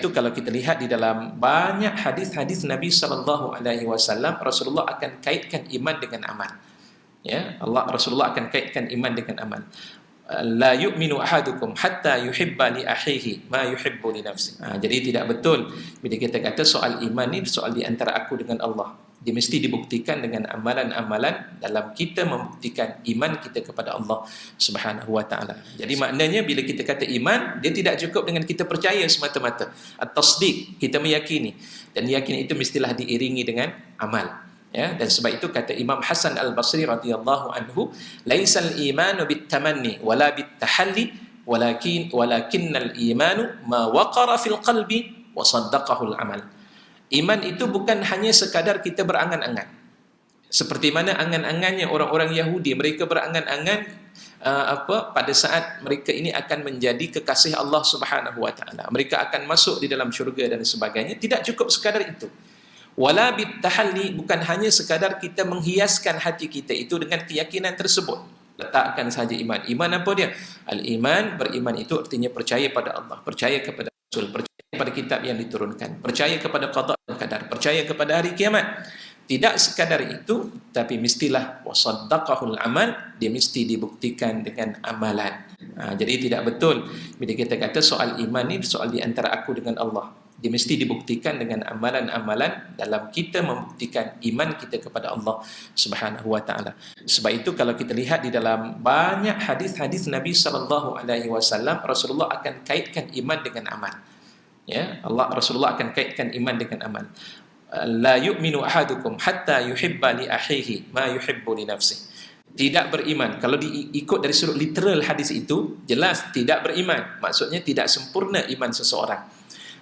Itu kalau kita lihat di dalam banyak hadis-hadis Nabi SAW, Rasulullah akan kaitkan iman dengan amal. Ya, Rasulullah akan kaitkan iman dengan amal. La yu'minu ahadukum hatta yuhibba li akhihi ma yuhibbu li nafsi. Jadi tidak betul bila kita kata soal iman ni soal di antara aku dengan Allah. Dia mesti dibuktikan dengan amalan-amalan dalam kita membuktikan iman kita kepada Allah Subhanahu wa taala. Jadi maknanya bila kita kata iman, dia tidak cukup dengan kita percaya semata-mata. At-tasdiq, kita meyakini, dan yakin itu mestilah diiringi dengan amal. Ya, dan sebab itu kata Imam Hasan Al-Basri radhiyallahu anhu, laisal imanu bitamanni wala bitahalli walakinnal imanu ma waqara fil qalbi wa saddaqahu al-amal. Iman itu bukan hanya sekadar kita berangan-angan. Seperti mana angan-angannya orang-orang Yahudi, mereka berangan-angan pada saat mereka ini akan menjadi kekasih Allah Subhanahu wa taala. Mereka akan masuk di dalam syurga dan sebagainya. Tidak cukup sekadar itu. Wala bitahalli, bukan hanya sekadar kita menghiaskan hati kita itu dengan keyakinan tersebut. Letakkan saja iman. Iman apa dia? Al-iman, beriman itu artinya percaya pada Allah, percaya kepada Rasul, percaya kepada kitab yang diturunkan, percaya kepada qada dan qadar, percaya kepada hari kiamat. Tidak sekadar itu, tapi mestilah wasaddaqahul amal, dia mesti dibuktikan dengan amalan. Jadi tidak betul bila kita kata soal iman ni soal di antara aku dengan Allah. Dia mesti dibuktikan dengan amalan-amalan dalam kita membuktikan iman kita kepada Allah Subhanahu wa taala. Sebab itu kalau kita lihat di dalam banyak hadis-hadis Nabi SAW, Rasulullah akan kaitkan iman dengan amal. Ya, Rasulullah akan kaitkan iman dengan amal. La yu'minu ahadukum hatta yuhibba li akhihi ma yuhibbu li nafsihi. Tidak beriman, kalau diikut dari sudut literal hadis itu, jelas tidak beriman. Maksudnya tidak sempurna iman seseorang.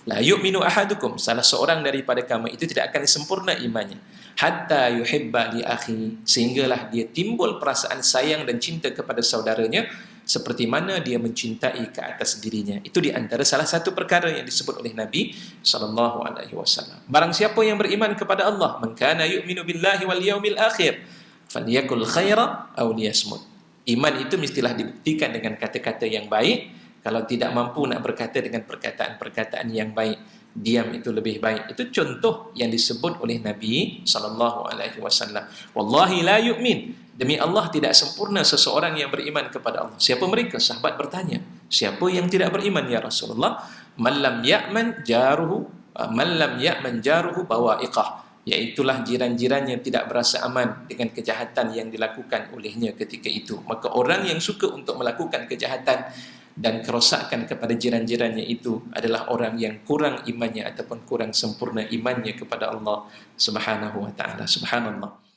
La yu'minu ahadukum, salah seorang daripada kamu itu tidak akan sempurna imannya hatta yuhibba li akhi, sehinggalah dia timbul perasaan sayang dan cinta kepada saudaranya seperti mana dia mencintai ke atas dirinya. Itu di antara salah satu perkara yang disebut oleh Nabi SAW. Barang siapa yang beriman kepada Allah, man kana yu'minu billahi wal yaumil akhir falyakul khaira aw liyasmut. Iman itu mestilah dibuktikan dengan kata-kata yang baik. Kalau tidak mampu nak berkata dengan perkataan-perkataan yang baik, diam itu lebih baik. Itu contoh yang disebut oleh Nabi SAW. Wallahi la yu'min, demi Allah tidak sempurna seseorang yang beriman kepada Allah. Siapa mereka? Sahabat bertanya, siapa yang tidak beriman ya Rasulullah? Man lam ya'man jaruhu bawa'iqah, iaitulah jiran-jiran yang tidak berasa aman dengan kejahatan yang dilakukan olehnya ketika itu. Maka orang yang suka untuk melakukan kejahatan dan kerosakan kepada jiran-jirannya itu adalah orang yang kurang imannya ataupun kurang sempurna imannya kepada Allah Subhanahu wa taala. Subhanallah.